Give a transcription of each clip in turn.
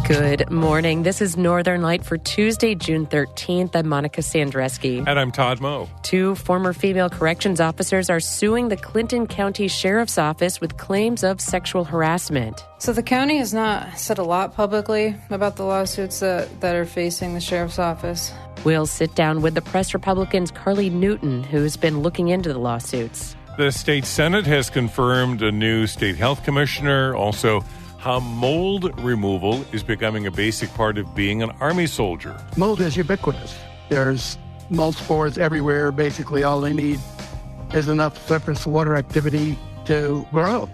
Good morning. This is Northern Light for Tuesday, June 13th. I'm Monica Sandreski. And I'm Todd Moe. Two former female corrections officers are suing the Clinton County Sheriff's Office with claims of sexual harassment. So the county has not said a lot publicly about the lawsuits that are facing the Sheriff's Office. We'll sit down with the Press Republican's Carly Newton, who's been looking into the lawsuits. The state Senate has confirmed a new state health commissioner. Also, how mold removal is becoming a basic part of being an Army soldier. Mold is ubiquitous. There's mold spores everywhere. Basically, all they need is enough surface water activity to grow.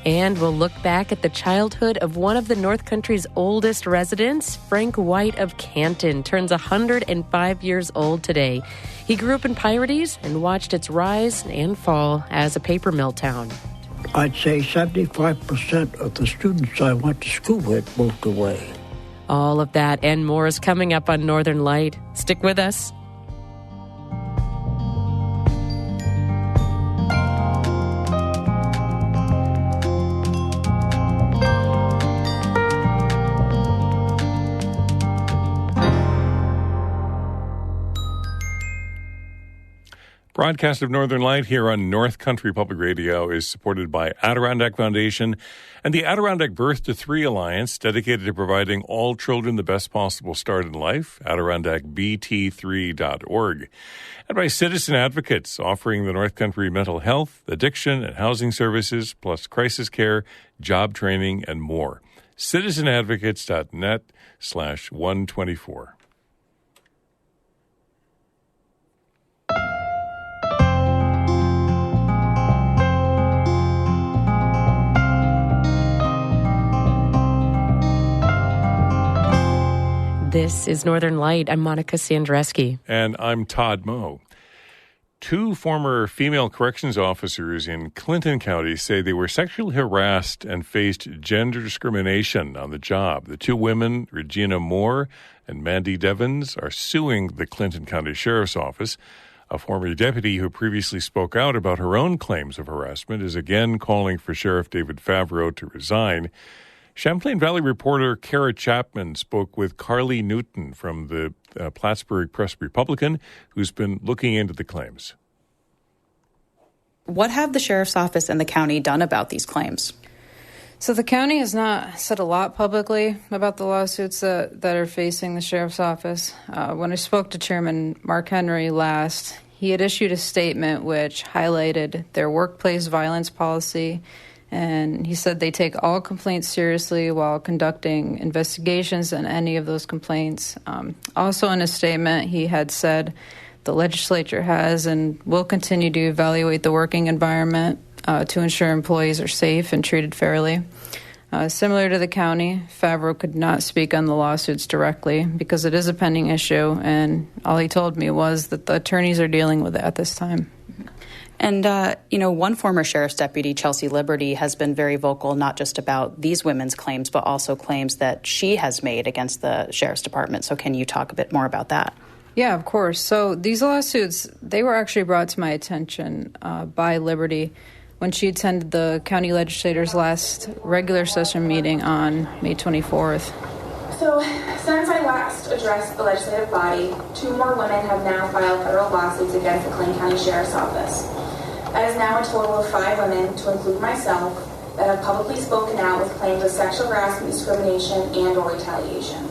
And we'll look back at the childhood of one of the North Country's oldest residents. Frank White of Canton turns 105 years old today. He grew up in Pirates and watched its rise and fall as a paper mill town. I'd say 75% of the students I went to school with moved away. All of that and more is coming up on Northern Light. Stick with us. Broadcast of Northern Light here on North Country Public Radio is supported by Adirondack Foundation and the Adirondack Birth to Three Alliance, dedicated to providing all children the best possible start in life, AdirondackBT3.org. And by Citizen Advocates, offering the North Country mental health, addiction, and housing services, plus crisis care, job training, and more. citizenadvocates.net/124. This is Northern Light. I'm Monica Sandreski. And I'm Todd Moe. Two former female corrections officers in Clinton County say they were sexually harassed and faced gender discrimination on the job. The two women, Regina Moore and Mandy Devins, are suing the Clinton County Sheriff's Office. A former deputy who previously spoke out about her own claims of harassment is again calling for Sheriff David Favreau to resign. Champlain Valley reporter Kara Chapman spoke with Carly Newton from the Plattsburgh Press Republican, who's been looking into the claims. What have the Sheriff's Office and the county done about these claims? So the county has not said a lot publicly about the lawsuits that are facing the Sheriff's Office. When I spoke to Chairman Mark Henry last, he had issued a statement which highlighted their workplace violence policy. And he said they take all complaints seriously while conducting investigations on any of those complaints. Also in his statement, he had said the legislature has and will continue to evaluate the working environment to ensure employees are safe and treated fairly. Similar to the county, Favreau could not speak on the lawsuits directly because it is a pending issue, and all he told me was that the attorneys are dealing with it at this time. And, one former sheriff's deputy, Chelsea Liberty, has been very vocal, not just about these women's claims, but also claims that she has made against the sheriff's department. So can you talk a bit more about that? Yeah, of course. So these lawsuits, they were actually brought to my attention by Liberty when she attended the county legislators' last regular session meeting on May 24th. So, since I last addressed the legislative body, two more women have now filed federal lawsuits against the Clinton County Sheriff's Office. That is now a total of 5 women, to include myself, that have publicly spoken out with claims of sexual harassment, discrimination, and/or retaliation.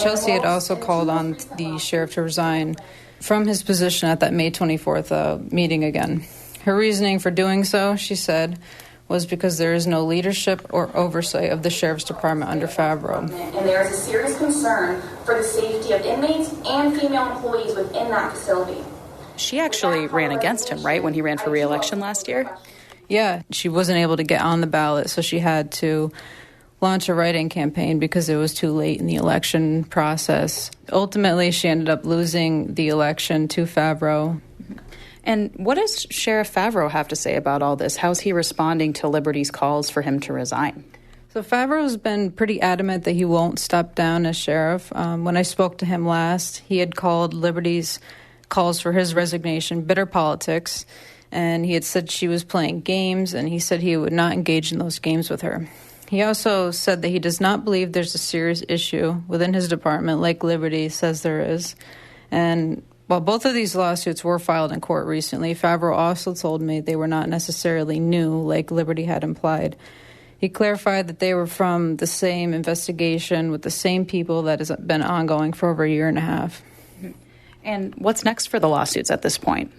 Chelsea had also called on the sheriff to resign from his position at that May 24th meeting again. Her reasoning for doing so, she said, was because there is no leadership or oversight of the Sheriff's Department under Favreau. And there is a serious concern for the safety of inmates and female employees within that facility. She actually ran against him, right, when he ran for re-election last year? Yeah, she wasn't able to get on the ballot, so she had to launch a write-in campaign because it was too late in the election process. Ultimately, she ended up losing the election to Favreau. And what does Sheriff Favreau have to say about all this? How's he responding to Liberty's calls for him to resign? So Favreau's been pretty adamant that he won't step down as sheriff. When I spoke to him last, he had called Liberty's calls for his resignation bitter politics, and he had said she was playing games, and he said he would not engage in those games with her. He also said that he does not believe there's a serious issue within his department like Liberty says there is. And while both of these lawsuits were filed in court recently, Favreau also told me they were not necessarily new like Liberty had implied. He clarified that they were from the same investigation with the same people that has been ongoing for over a year and a half. And what's next for the lawsuits at this point?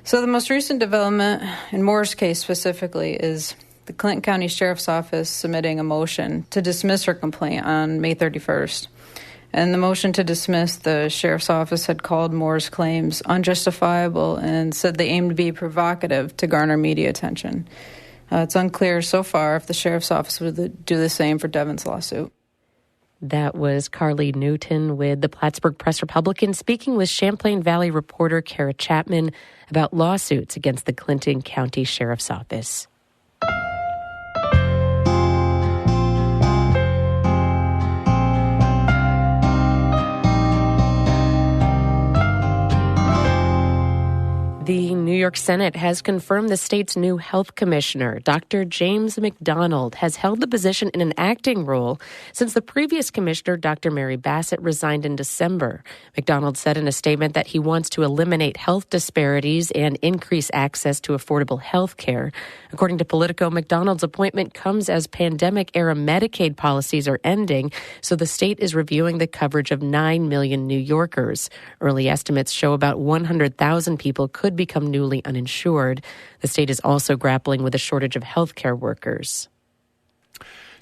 So the most recent development, in Moore's case specifically, is the Clinton County Sheriff's Office submitting a motion to dismiss her complaint on May 31st. And the motion to dismiss, the Sheriff's Office had called Moore's claims unjustifiable and said they aimed to be provocative to garner media attention. It's unclear so far if the Sheriff's Office would do the same for Devon's lawsuit. That was Carly Newton with the Plattsburgh Press-Republican speaking with Champlain Valley reporter Kara Chapman about lawsuits against the Clinton County Sheriff's Office. The New York Senate has confirmed the state's new health commissioner, Dr. James McDonald, has held the position in an acting role since the previous commissioner, Dr. Mary Bassett, resigned in December. McDonald said in a statement that he wants to eliminate health disparities and increase access to affordable health care. According to Politico, McDonald's appointment comes as pandemic-era Medicaid policies are ending, so the state is reviewing the coverage of 9 million New Yorkers. Early estimates show about 100,000 people could become newly uninsured. The state is also grappling with a shortage of healthcare workers.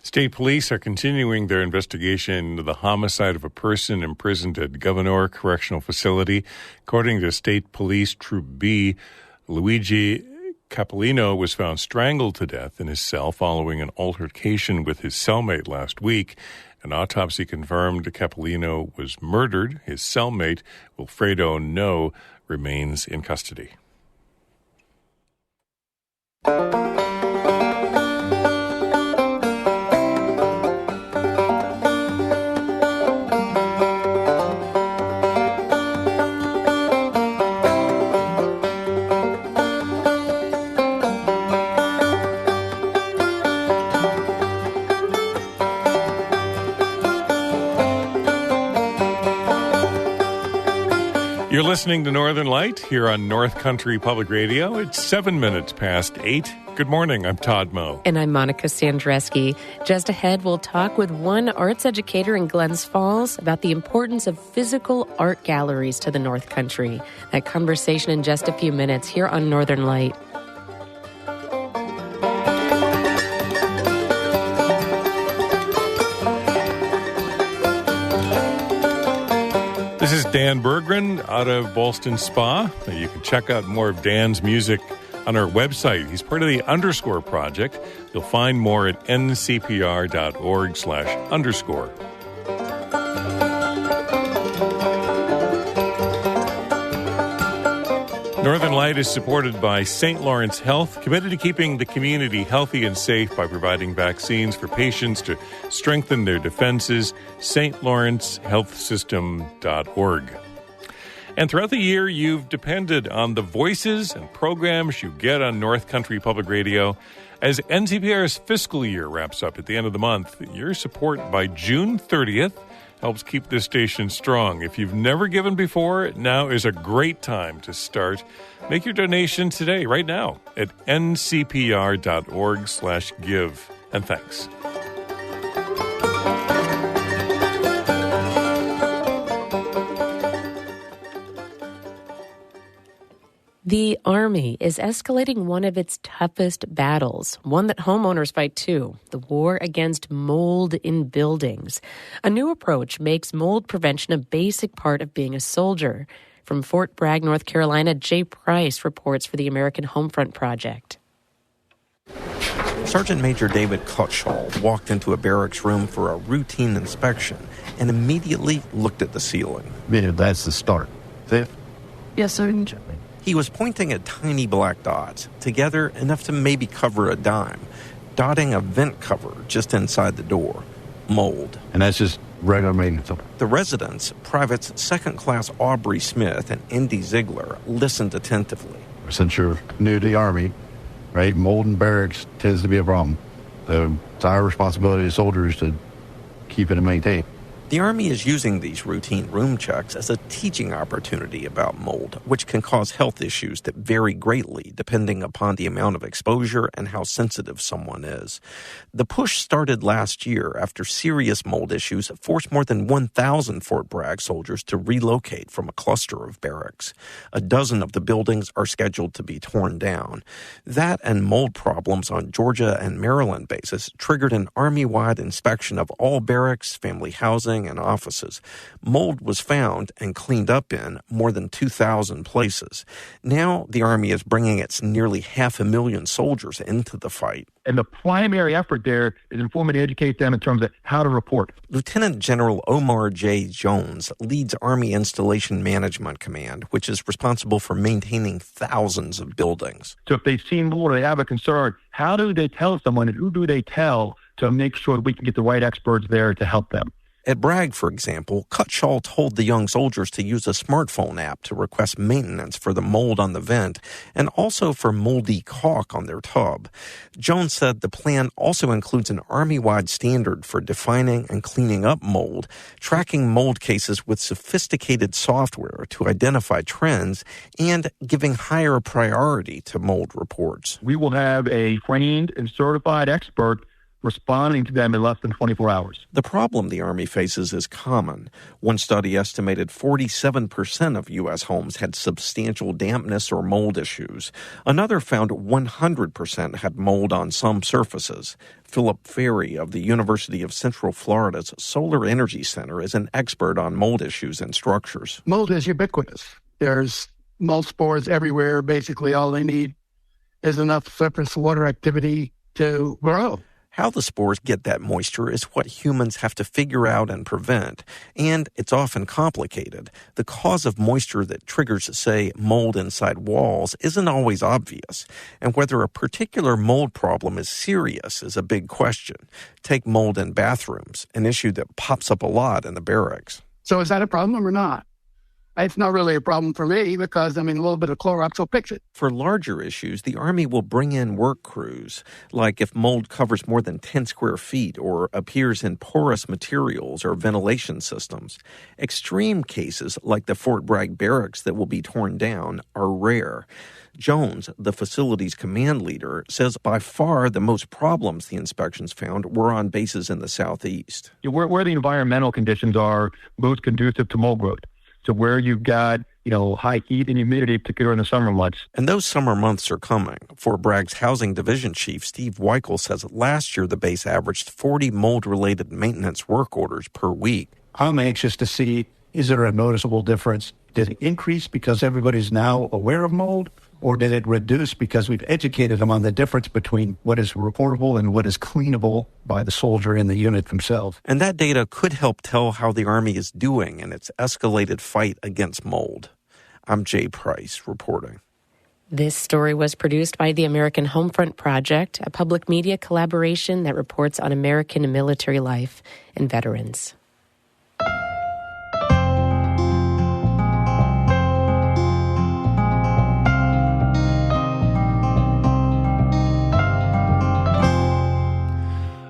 State police are continuing their investigation into the homicide of a person imprisoned at Governor Correctional Facility. According to State Police Troop B, Luigi Capolino was found strangled to death in his cell following an altercation with his cellmate last week. An autopsy confirmed Capolino was murdered. His cellmate, Wilfredo No, remains in custody. You're listening to Northern Light here on North Country Public Radio. It's 7 minutes past 8. Good morning. I'm Todd Moe. And I'm Monica Sandreski. Just ahead, we'll talk with one arts educator in Glens Falls about the importance of physical art galleries to the North Country. That conversation in just a few minutes here on Northern Light. This is Dan Berggren out of Ballston Spa. You can check out more of Dan's music on our website. He's part of the Underscore Project. You'll find more at ncpr.org/underscore. Northern Light is supported by St. Lawrence Health, committed to keeping the community healthy and safe by providing vaccines for patients to strengthen their defenses. StLawrenceHealthSystem.org. And throughout the year, you've depended on the voices and programs you get on North Country Public Radio. As NCPR's fiscal year wraps up at the end of the month, your support by June 30th helps keep this station strong. If you've never given before, now is a great time to start. Make your donation today, right now, at ncpr.org/give. And thanks. The Army is escalating one of its toughest battles, one that homeowners fight too, the war against mold in buildings. A new approach makes mold prevention a basic part of being a soldier. From Fort Bragg, North Carolina, Jay Price reports for the American Homefront Project. Sergeant Major David Cutshall walked into a barracks room for a routine inspection and immediately looked at the ceiling. Yeah, that's the start. Fifth? Yes, sir. He was pointing at tiny black dots, together enough to maybe cover a dime, dotting a vent cover just inside the door. Mold. And that's just regular maintenance. The residents, Privates Second Class Aubrey Smith and Indy Ziegler, listened attentively. Since you're new to the Army, right, mold in barracks tends to be a problem. It's our responsibility as soldiers to keep it and maintain. The Army is using these routine room checks as a teaching opportunity about mold, which can cause health issues that vary greatly depending upon the amount of exposure and how sensitive someone is. The push started last year after serious mold issues forced more than 1,000 Fort Bragg soldiers to relocate from a cluster of barracks. A dozen of the buildings are scheduled to be torn down. That and mold problems on Georgia and Maryland bases triggered an Army-wide inspection of all barracks, family housing, and offices. Mold was found and cleaned up in more than 2,000 places. Now the Army is bringing its nearly 500,000 soldiers into the fight. And the primary effort there is inform and educate them in terms of how to report. Lieutenant General Omar J. Jones leads Army Installation Management Command, which is responsible for maintaining thousands of buildings. So if they've seen mold or they have a concern, how do they tell someone and who do they tell to make sure that we can get the right experts there to help them? At Bragg, for example, Cutshall told the young soldiers to use a smartphone app to request maintenance for the mold on the vent and also for moldy caulk on their tub. Jones said the plan also includes an Army-wide standard for defining and cleaning up mold, tracking mold cases with sophisticated software to identify trends, and giving higher priority to mold reports. We will have a trained and certified expert responding to them in less than 24 hours. The problem the Army faces is common. One study estimated 47% of U.S. homes had substantial dampness or mold issues. Another found 100% had mold on some surfaces. Philip Ferry of the University of Central Florida's Solar Energy Center is an expert on mold issues and structures. Mold is ubiquitous. There's mold spores everywhere. Basically, all they need is enough surface water activity to grow. How the spores get that moisture is what humans have to figure out and prevent, and it's often complicated. The cause of moisture that triggers, say, mold inside walls isn't always obvious, and whether a particular mold problem is serious is a big question. Take mold in bathrooms, an issue that pops up a lot in the barracks. So is that a problem or not? It's not really a problem for me because, a little bit of Clorox will fix it. For larger issues, the Army will bring in work crews, like if mold covers more than 10 square feet or appears in porous materials or ventilation systems. Extreme cases, like the Fort Bragg barracks that will be torn down, are rare. Jones, the facility's command leader, says by far the most problems the inspections found were on bases in the southeast. Where the environmental conditions are most conducive to mold growth. So where you've got, high heat and humidity, particularly in the summer months. And those summer months are coming. Fort Bragg's Housing Division Chief Steve Weichel says last year the base averaged 40 mold-related maintenance work orders per week. I'm anxious to see, is there a noticeable difference? Did it increase because everybody's now aware of mold? Or did it reduce because we've educated them on the difference between what is reportable and what is cleanable by the soldier in the unit themselves? And that data could help tell how the Army is doing in its escalated fight against mold. I'm Jay Price reporting. This story was produced by the American Homefront Project, a public media collaboration that reports on American military life and veterans.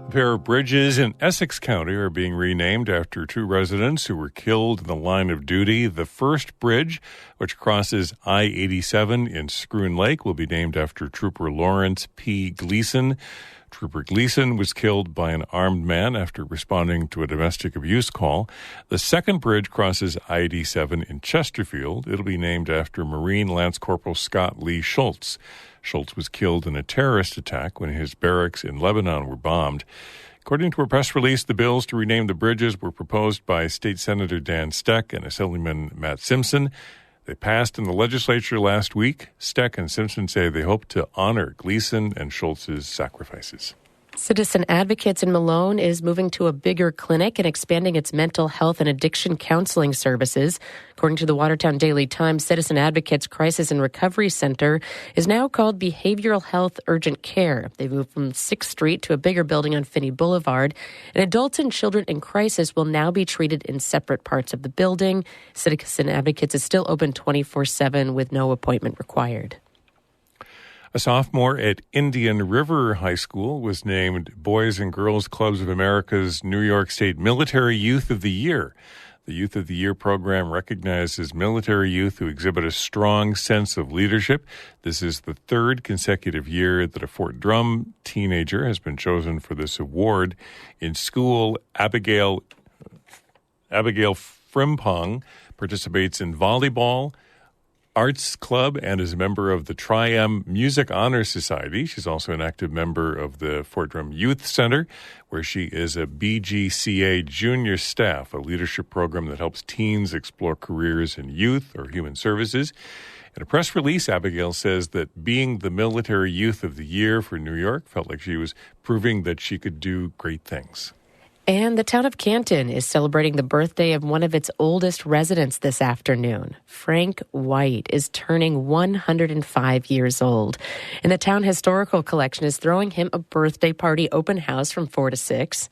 A pair of bridges in Essex County are being renamed after two residents who were killed in the line of duty. The first bridge, which crosses I-87 in Scroon Lake, will be named after Trooper Lawrence P. Gleason. Trooper Gleason was killed by an armed man after responding to a domestic abuse call. The second bridge crosses I-87 in Chesterfield. It'll be named after Marine Lance Corporal Scott Lee Schultz. Schultz was killed in a terrorist attack when his barracks in Lebanon were bombed. According to a press release, the bills to rename the bridges were proposed by State Senator Dan Steck and Assemblyman Matt Simpson. They passed in the legislature last week. Steck and Simpson say they hope to honor Gleason and Schultz's sacrifices. Citizen Advocates in Malone is moving to a bigger clinic and expanding its mental health and addiction counseling services. According to the Watertown Daily Times, Citizen Advocates Crisis and Recovery Center is now called Behavioral Health Urgent Care. They've moved from 6th Street to a bigger building on Finney Boulevard. And adults and children in crisis will now be treated in separate parts of the building. Citizen Advocates is still open 24/7 with no appointment required. A sophomore at Indian River High School was named Boys and Girls Clubs of America's New York State Military Youth of the Year. The Youth of the Year program recognizes military youth who exhibit a strong sense of leadership. This is the third consecutive year that a Fort Drum teenager has been chosen for this award. In school, Abigail Frimpong participates in volleyball, Arts Club, and is a member of the Tri-M Music Honor Society. She's also an active member of the Fort Drum Youth Center, where she is a BGCA junior staff, a leadership program that helps teens explore careers in youth or human services. In a press release, Abigail says that being the Military Youth of the Year for New York felt like she was proving that she could do great things. And the town of Canton is celebrating the birthday of one of its oldest residents this afternoon. Frank White is turning 105 years old. And the town historical collection is throwing him a birthday party open house from 4 to 6.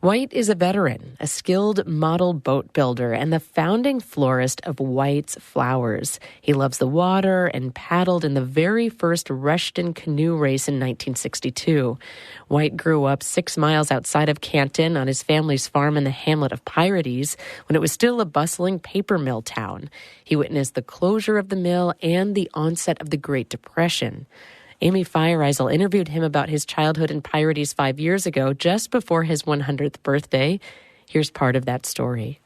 White is a veteran, a skilled model boat builder, and the founding florist of White's Flowers. He loves the water and paddled in the very first Rushton canoe race in 1962. White grew up 6 miles outside of Canton on his family's farm in the hamlet of Pirates when it was still a bustling paper mill town. He witnessed the closure of the mill and the onset of the Great Depression. Amy Feiereisel interviewed him about his childhood in Pirates 5 years ago, just before his 100th birthday. Here's part of that story.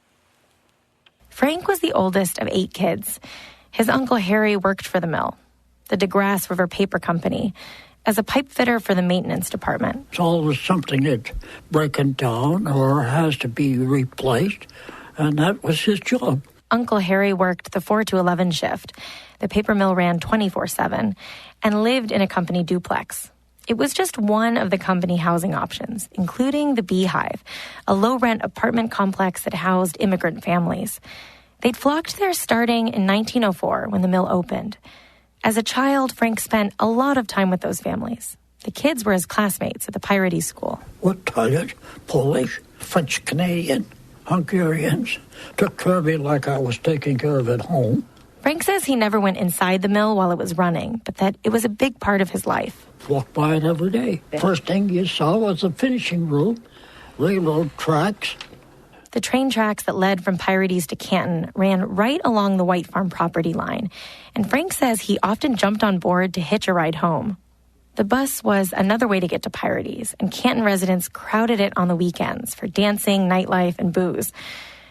Frank was the oldest of 8 kids. His uncle Harry worked for the mill, the DeGrasse River Paper Company, as a pipe fitter for the maintenance department. It's always something that's breaking down or has to be replaced, and that was his job. Uncle Harry worked the 4 to 11 shift. The paper mill ran 24/7 and lived in a company duplex. It was just one of the company housing options, including the Beehive, a low-rent apartment complex that housed immigrant families. They'd flocked there starting in 1904 when the mill opened. As a child, Frank spent a lot of time with those families. The kids were his classmates at the Pirates school. Italian, Polish, French Canadian, Hungarians took care of me like I was taking care of at home. Frank says he never went inside the mill while it was running, but that it was a big part of his life. Walked by it every day. First thing you saw was the finishing room, railroad tracks. The train tracks that led from Pirates to Canton ran right along the White Farm property line, and Frank says he often jumped on board to hitch a ride home. The bus was another way to get to Pirates, and Canton residents crowded it on the weekends for dancing, nightlife, and booze.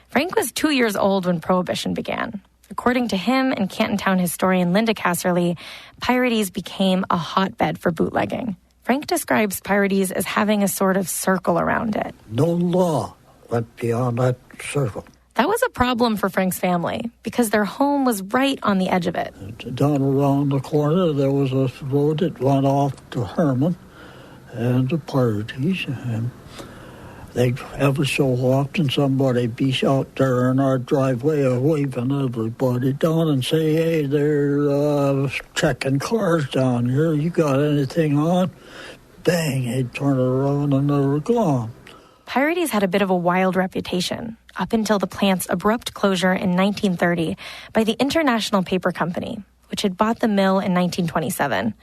Frank was 2 years old when Prohibition began. According to him and Canton Town historian Linda Casserly, Pirates became a hotbed for bootlegging. Frank describes Pirates as having a sort of circle around it. No law went beyond that circle. That was a problem for Frank's family because their home was right on the edge of it. Down around the corner, there was a road that went off to Herman and to Pirates. And they'd ever so often somebody be out there in our driveway waving everybody down and say, hey, they're checking cars down here. You got anything on? Bang, they'd turn around and they were gone. Pirates had a bit of a wild reputation up until the plant's abrupt closure in 1930 by the International Paper Company, which had bought the mill in 1927.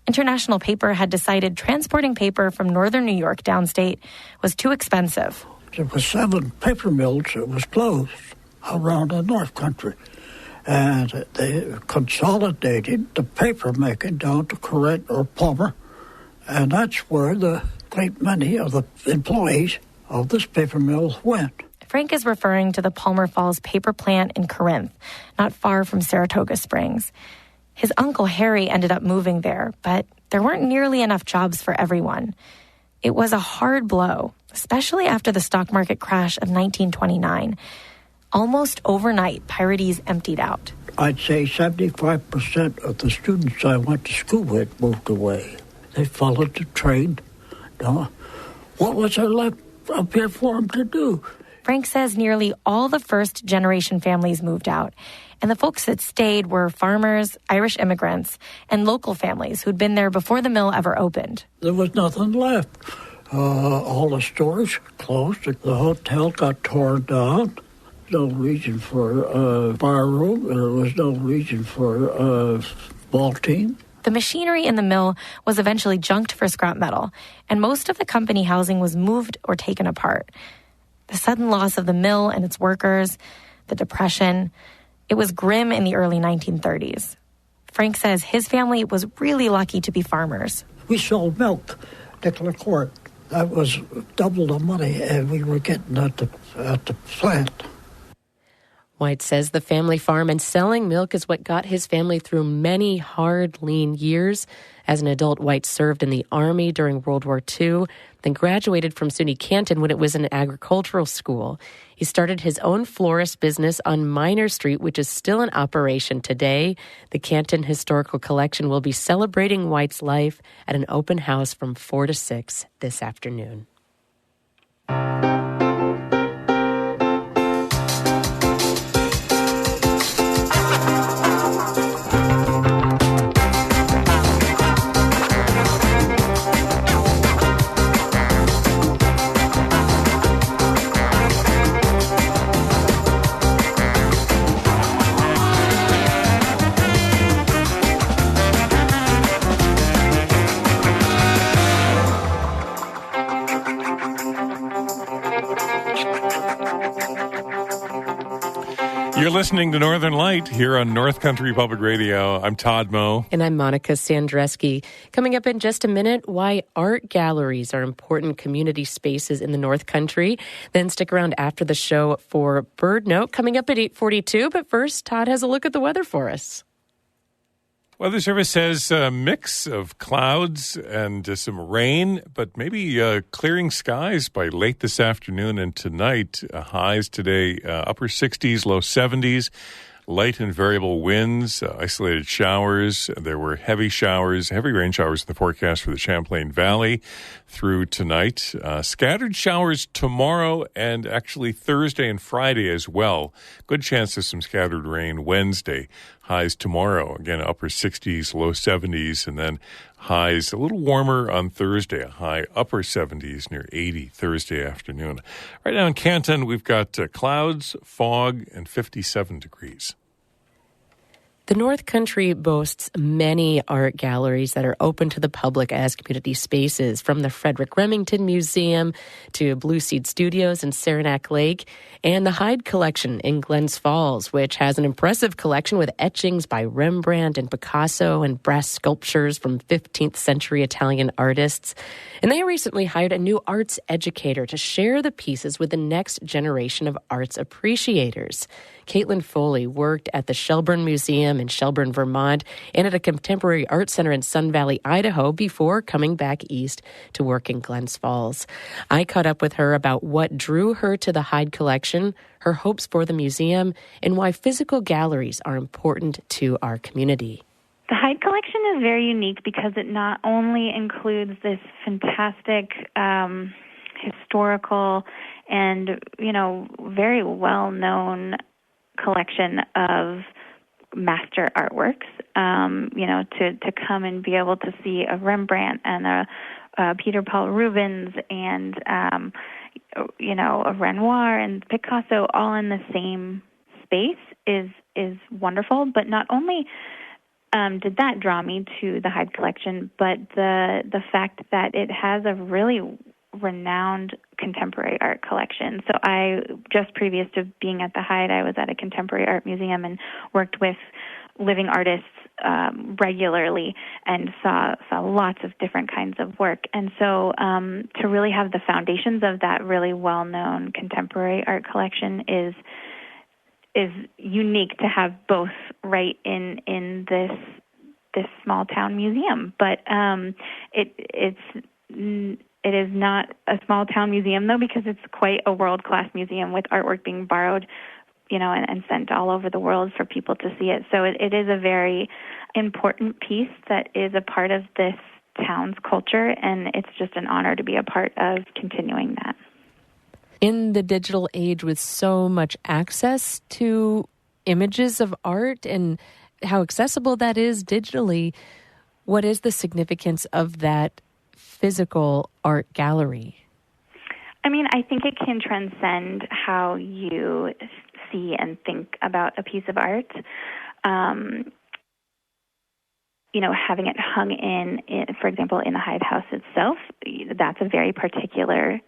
International Paper had decided transporting paper from northern New York downstate was too expensive. There were 7 paper mills that was closed around the North Country, and they consolidated the paper making down to Corinth or Palmer, and that's where the great many of the employees of this paper mill went. Frank is referring to the Palmer Falls paper plant in Corinth, not far from Saratoga Springs. His uncle Harry ended up moving there, but there weren't nearly enough jobs for everyone. It was a hard blow, especially after the stock market crash of 1929. Almost overnight, Pirates emptied out. I'd say 75% of the students I went to school with moved away. They followed the trade. What was there left up here for them to do? Frank says nearly all the first-generation families moved out, and the folks that stayed were farmers, Irish immigrants, and local families who'd been there before the mill ever opened. There was nothing left. All the stores closed. The hotel got torn down. No reason for a bar room. There was no reason for a ball team. The machinery in the mill was eventually junked for scrap metal, and most of the company housing was moved or taken apart. The sudden loss of the mill and its workers, the Depression, it was grim in the early 1930s. Frank says his family was really lucky to be farmers. We sold milk, nickel a quart. That was double the money we were getting at the plant. White says the family farm and selling milk is what got his family through many hard, lean years. As an adult, White served in the Army during World War II, then graduated from SUNY Canton when it was an agricultural school. He started his own florist business on Minor Street, which is still in operation today. The Canton Historical Collection will be celebrating White's life at an open house from 4 to 6 this afternoon. You're listening to Northern Light here on North Country Public Radio. I'm Todd Moe. And I'm Monica Sandreski. Coming up in just a minute, why art galleries are important community spaces in the North Country. Then stick around after the show for Bird Note coming up at 8:42. But first, Todd has a look at the weather for us. Weather Service says a mix of clouds and some rain, but maybe clearing skies by late this afternoon and tonight. Highs today, upper 60s, low 70s. Light and variable winds, isolated showers. There were heavy rain showers in the forecast for the Champlain Valley through tonight. Scattered showers tomorrow and actually Thursday and Friday as well. Good chance of some scattered rain Wednesday. Highs tomorrow, again, upper 60s, low 70s, and then highs a little warmer on Thursday, a high upper 70s near 80 Thursday afternoon. Right now in Canton, we've got clouds, fog, and 57 degrees. The North Country boasts many art galleries that are open to the public as community spaces, from the Frederick Remington Museum to Blue Seed Studios in Saranac Lake and the Hyde Collection in Glens Falls, which has an impressive collection with etchings by Rembrandt and Picasso and brass sculptures from 15th century Italian artists. And they recently hired a new arts educator to share the pieces with the next generation of arts appreciators. Caitlin Foley worked at the Shelburne Museum in Shelburne, Vermont, and at a contemporary art center in Sun Valley, Idaho, before coming back east to work in Glens Falls. I caught up with her about what drew her to the Hyde Collection, her hopes for the museum, and why physical galleries are important to our community. The Hyde Collection is very unique because it not only includes this fantastic historical and, very well-known collection of master artworks, to come and be able to see a Rembrandt and a Peter Paul Rubens and, a Renoir and Picasso all in the same space is wonderful. But not only did that draw me to the Hyde Collection, but the fact that it has a really renowned contemporary art collection. So I, just previous to being at the Hyde, I was at a contemporary art museum and worked with living artists regularly and saw lots of different kinds of work. And so to really have the foundations of that really well-known contemporary art collection is unique to have both right in this small town museum. But it is not a small town museum, though, because it's quite a world-class museum with artwork being borrowed, and sent all over the world for people to see it. So it is a very important piece that is a part of this town's culture, and it's just an honor to be a part of continuing that. In the digital age with so much access to images of art and how accessible that is digitally, what is the significance of that physical art gallery? I mean, I think it can transcend how you see and think about a piece of art. having it hung in, for example, in the Hyde House itself, that's a very particular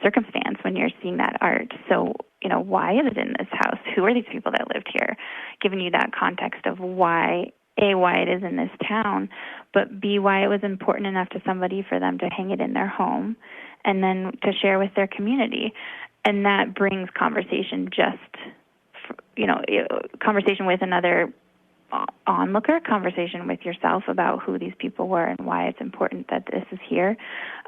circumstance when you're seeing that art. So, why is it in this house? Who are these people that lived here? Giving you that context of why it is in this town, but B, why it was important enough to somebody for them to hang it in their home and then to share with their community. And that brings conversation conversation with another onlooker, conversation with yourself about who these people were and why it's important that this is here.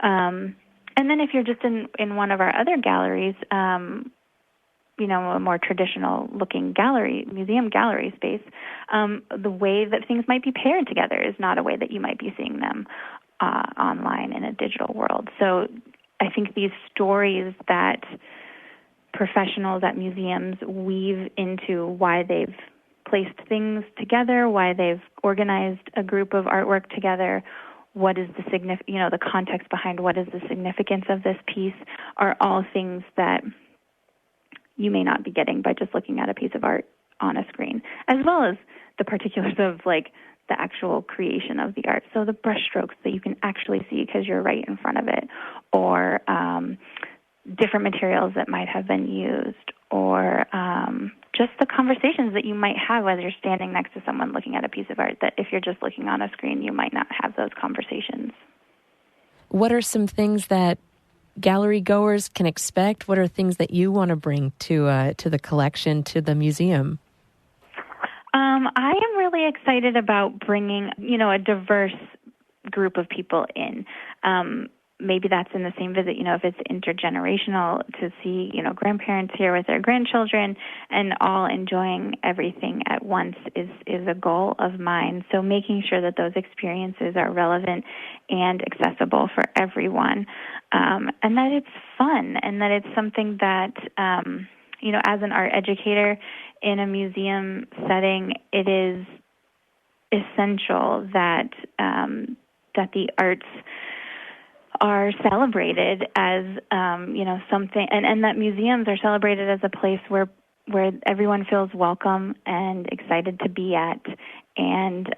And then if you're just in one of our other galleries, a more traditional-looking museum gallery space, the way that things might be paired together is not a way that you might be seeing them online in a digital world. So I think these stories that professionals at museums weave into why they've placed things together, why they've organized a group of artwork together, what is the context behind what is the significance of this piece, are all things that you may not be getting by just looking at a piece of art on a screen, as well as the particulars of the actual creation of the art. So the brush strokes that you can actually see because you're right in front of it, or different materials that might have been used, or just the conversations that you might have as you're standing next to someone looking at a piece of art that if you're just looking on a screen, you might not have those conversations. What are some things that gallery goers can expect? What are things that you want to bring to the collection, to the museum? I am really excited about bringing, a diverse group of people in. Maybe that's in the same visit, if it's intergenerational, to see, grandparents here with their grandchildren and all enjoying everything at once is a goal of mine. So making sure that those experiences are relevant and accessible for everyone, and that it's fun, and that it's something that, as an art educator in a museum setting, it is essential that that the arts are celebrated as something, and that museums are celebrated as a place where everyone feels welcome and excited to be at, and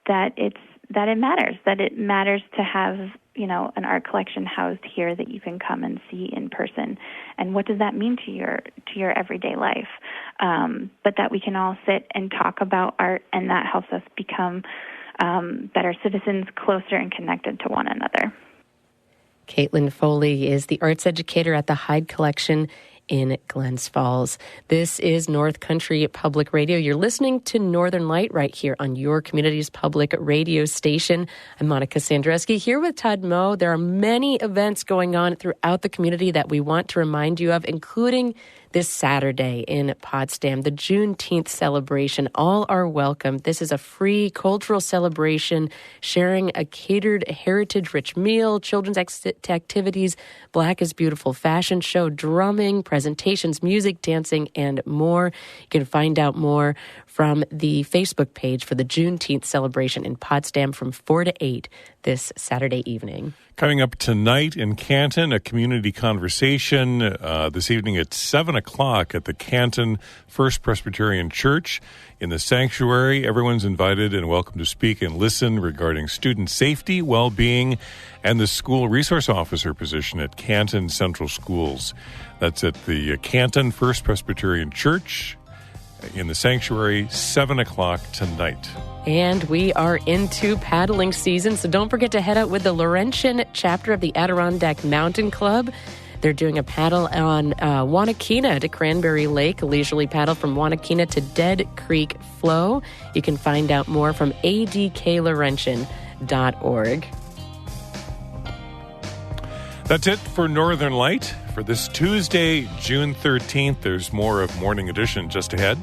that it matters to have an art collection housed here that you can come and see in person. And what does that mean to your everyday life? But that we can all sit and talk about art, and that helps us become better citizens, closer and connected to one another. Caitlin Foley is the arts educator at the Hyde Collection in Glens Falls. This is North Country Public Radio. You're listening to Northern Light right here on your community's public radio station. I'm Monica Sandreski here with Todd Moe. There are many events going on throughout the community that we want to remind you of, including this Saturday in Potsdam, the Juneteenth celebration. All are welcome. This is a free cultural celebration, sharing a catered heritage-rich meal, children's activities, Black is Beautiful fashion show, drumming, presentations, music, dancing, and more. You can find out more from the Facebook page for the Juneteenth celebration in Potsdam from 4 to 8 this Saturday evening. Coming up tonight in Canton, a community conversation this evening at 7 o'clock at the Canton First Presbyterian Church in the sanctuary. Everyone's invited and welcome to speak and listen regarding student safety, well-being, and the school resource officer position at Canton Central Schools. That's at the Canton First Presbyterian Church in the sanctuary, 7 o'clock tonight. And we are into paddling season, so don't forget to head out with the Laurentian chapter of the Adirondack Mountain Club. They're doing a paddle on Wanakina to Cranberry Lake, a leisurely paddle from Wanakina to Dead Creek Flow. You can find out more from adklaurentian.org. That's it for Northern Light for this Tuesday, June 13th. There's more of Morning Edition just ahead.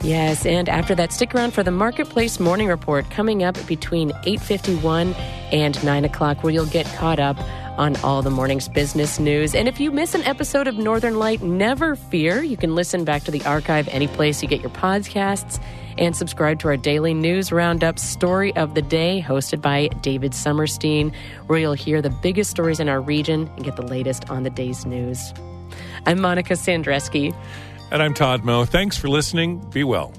Yes, and after that, stick around for the Marketplace Morning Report coming up between 8:51 and 9 o'clock, where you'll get caught up on all the morning's business news. And if you miss an episode of Northern Light, never fear. You can listen back to the archive any place you get your podcasts, and subscribe to our daily news roundup, Story of the Day, hosted by David Summerstein, where you'll hear the biggest stories in our region and get the latest on the day's news. I'm Monica Sandreski. And I'm Todd Moe. Thanks for listening. Be well.